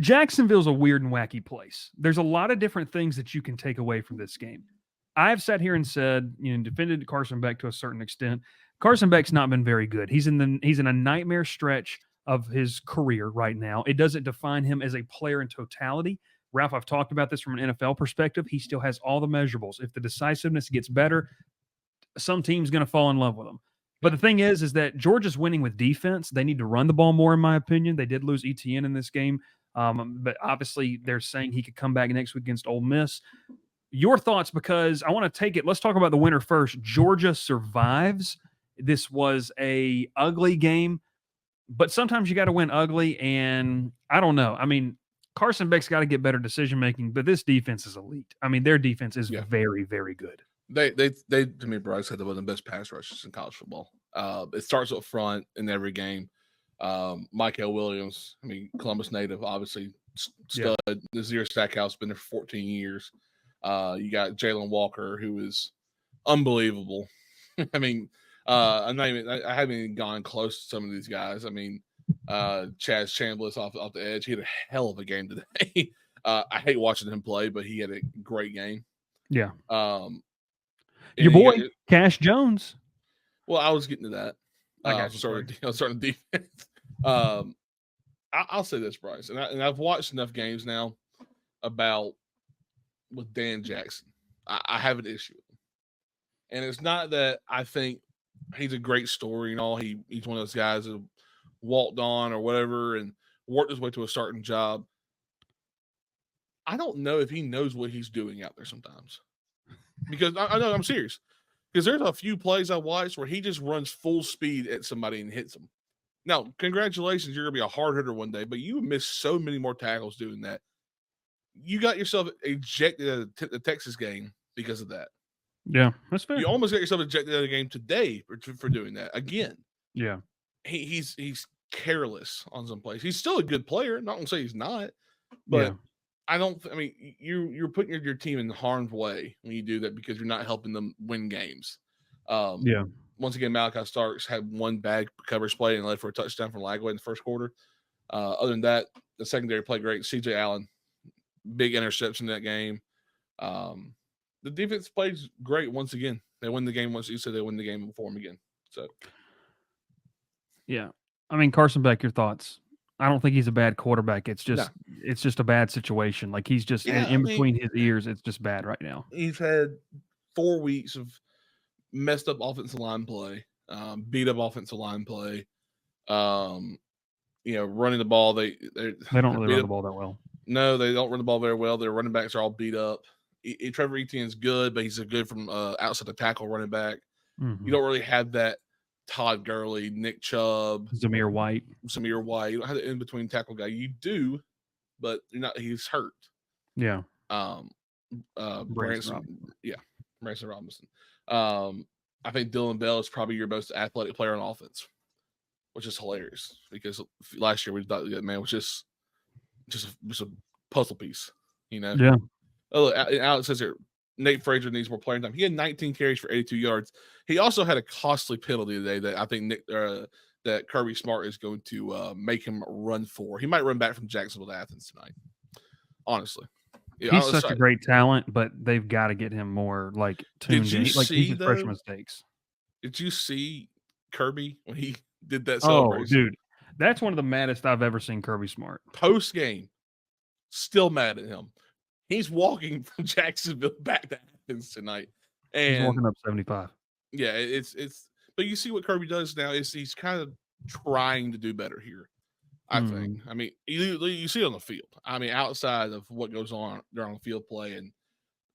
Jacksonville's a weird and wacky place. There's a lot of different things that you can take away from this game. I've sat here and said, defended Carson Beck to a certain extent. Carson Beck's not been very good. He's in a nightmare stretch of his career right now. It doesn't define him as a player in totality. Ralph, I've talked about this from an NFL perspective. He still has all the measurables. If the decisiveness gets better, some team's going to fall in love with him. But the thing is that Georgia's winning with defense. They need to run the ball more, in my opinion. They did lose ETN in this game, but obviously they're saying he could come back next week against Ole Miss. Your thoughts, because I want to take it. Let's talk about the winner first. Georgia survives. This was a ugly game, but sometimes you got to win ugly, and I don't know. I mean, Carson Beck's got to get better decision making, but this defense is elite. I mean, their defense is very, very good. They to me, Bryce had one of the best pass rushes in college football. It starts up front in every game. Michael Williams, I mean, Columbus native, obviously stud. Nazir Stackhouse been there for 14 years. You got Jalen Walker, who is unbelievable. I mean, I haven't even gone close to some of these guys. I mean, Chaz Chambliss off the edge. He had a hell of a game today. I hate watching him play, but he had a great game. Yeah. Your boy, Cash Jones. Well, I was getting to that. I was starting defense. I'll say this, Bryce, and I've watched enough games now with Dan Jackson. I have an issue with him. And it's not that I think he's a great story and all. He's one of those guys that walked on or whatever and worked his way to a starting job. I don't know if he knows what he's doing out there sometimes. Because I know I'm serious. Because there's a few plays I watched where he just runs full speed at somebody and hits them. Now, congratulations, you're going to be a hard hitter one day, but you missed so many more tackles doing that. You got yourself ejected out of the Texas game because of that. Yeah, that's fair. You almost got yourself ejected out of the game today for doing that again. Yeah, he's careless on some plays. He's still a good player. Not going to say he's not, but you're putting your team in harm's way when you do that because you're not helping them win games. Once again, Malachi Starks had one bad coverage play and led for a touchdown from Lagway in the first quarter. Other than that, the secondary played great. CJ Allen, big interception in that game. The defense plays great once again. They win the game once. You said they win the game before them again. So, yeah. I mean, Carson Beck, your thoughts? I don't think he's a bad quarterback. It's just a bad situation. Like he's just in between his ears. It's just bad right now. He's had 4 weeks of messed up offensive line play, beat up offensive line play. Running the ball. They don't really run the ball that well. No, they don't run the ball very well. Their running backs are all beat up. Trevor Etienne's good, but he's a good from outside the tackle running back. Mm-hmm. You don't really have that Todd Gurley, Nick Chubb, Zamir White. You don't have the in-between tackle guy. You do, but you're not. He's hurt. Yeah. Branson Robinson. I think Dylan Bell is probably your most athletic player on offense, which is hilarious because last year we thought that man was just a puzzle piece, Yeah. Oh, look, Alex says here, Nate Frazier needs more playing time. He had 19 carries for 82 yards. He also had a costly penalty today that I think that Kirby Smart is going to make him run for. He might run back from Jacksonville to Athens tonight. Honestly, he's such a great talent, but they've got to get him more tuned in. He's fresh mistakes. Did you see Kirby when he did that celebration? Oh, dude, that's one of the maddest I've ever seen Kirby Smart. Post game, still mad at him. He's walking from Jacksonville back to Athens tonight, and he's walking up 75. Yeah, it's. But you see what Kirby does now is he's kind of trying to do better here. I think. I mean, you see it on the field. I mean, outside of what goes on during field play and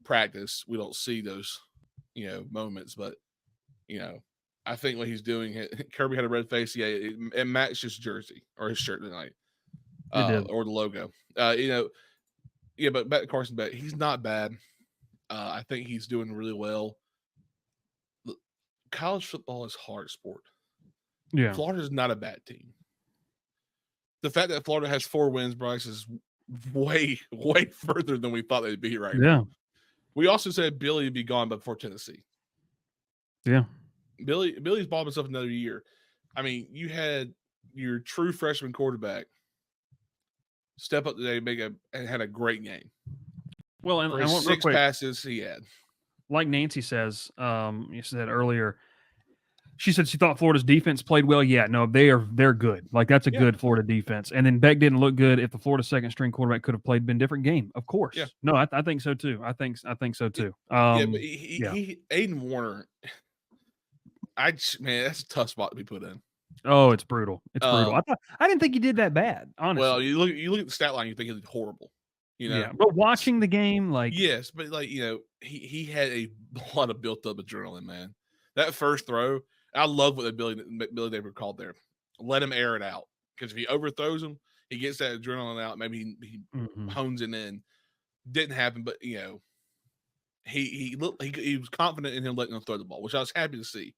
practice, we don't see those, moments. But I think what he's doing. Kirby had a red face. Yeah, it matched his jersey or his shirt tonight, or the logo. Yeah, but back to Carson Beck, he's not bad. I think he's doing really well. College football is hard sport. Yeah. Florida's not a bad team. The fact that Florida has 4 wins, Bryce, is way, way further than we thought they'd be right now. We also said Billy would be gone before Tennessee. Yeah. Billy's bought himself another year. I mean, you had your true freshman quarterback step up today, and had a great game. Well, and For I his want real 6 quick, passes he had. like Nancy says, you said earlier, she said she thought Florida's defense played well. Yeah, no, they're good. Like that's a Yeah. good Florida defense. And then Beck didn't look good. If the Florida second string quarterback could have played, been a different game, of course. Yeah. No, I think so too. I think so too. Yeah, but yeah. Aiden Warner, man, that's a tough spot to be put in. Oh, it's brutal. It's brutal. I didn't think he did that bad, honestly. Well, you look at the stat line, you think it's horrible. You know? Yeah, but watching the game, like yes, but like he had a lot of built up adrenaline, man. That first throw, I love what Billy Napier called there. Let him air it out, because if he overthrows him, he gets that adrenaline out. Maybe he hones it in. Didn't happen, but he was confident in him letting him throw the ball, which I was happy to see.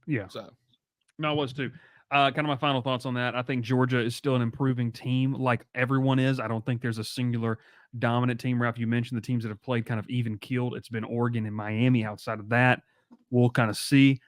Yeah, so no, I was too. Kind of my final thoughts on that. I think Georgia is still an improving team, like everyone is. I don't think there's a singular dominant team. Ralph, you mentioned the teams that have played kind of even keeled. It's been Oregon and Miami. Outside of that, we'll kind of see.